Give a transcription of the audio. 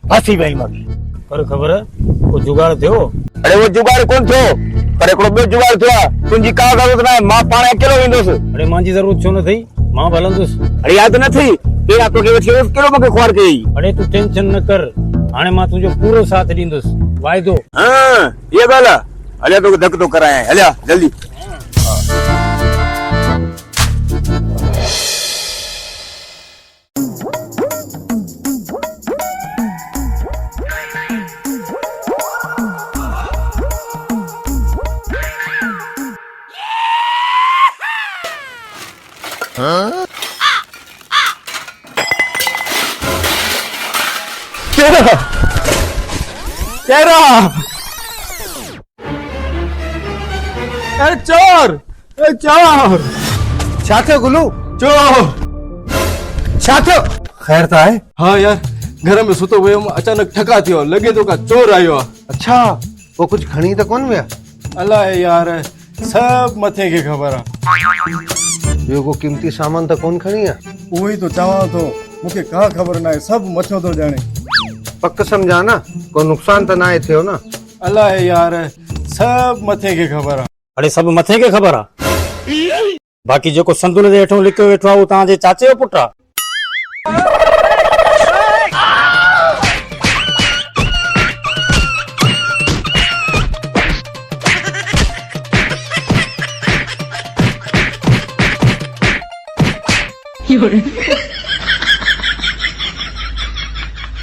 फांसी वही मांगी। पर खबर है वो जुगाड़ थियो। अरे वो जुगाड़ कौन थियो, पर एकड़ो बे जुगाड़ थियो। तुंजी का जरूरत ना, मां पाणे अकेलो वेंदोस। अरे मांजी जरूरत छो न थई, मां भलंदुस। अरे याद न थी तेरा तो के थियो केलो मके ख्वार कई। अरे तू टेंशन न कर, हाणे मां तुझो पूरो साथ दींदुस, वायदो। हां ये गाल हले तो धक तो कराए, हले जल्दी। तेरा ए चोर, ए चोर छाथे गुलू, चोर छाथे खैर था है। हाँ यार, घर में सुतो हुए अचानक ठका थियो, लगे तो का चोर आयो। अच्छा वो कुछ खणी तो कौन विया? अल्लाह यार, सब मथे के खबर है। यो को कीमती सामान तो कौन खणी है? वही तो चावा तो मुके का खबर ना है, सब मथो तो जाने। पक्का समझा ना, को नुकसान तो ना है थियो ना? अल्लाह यार, सब मथे के खबर है। अरे सब मथे के खबर आ, बाकी जो संतुल जे हेठों लिखियो वेठो वो ताजे चाचे जो पुट आ।有人。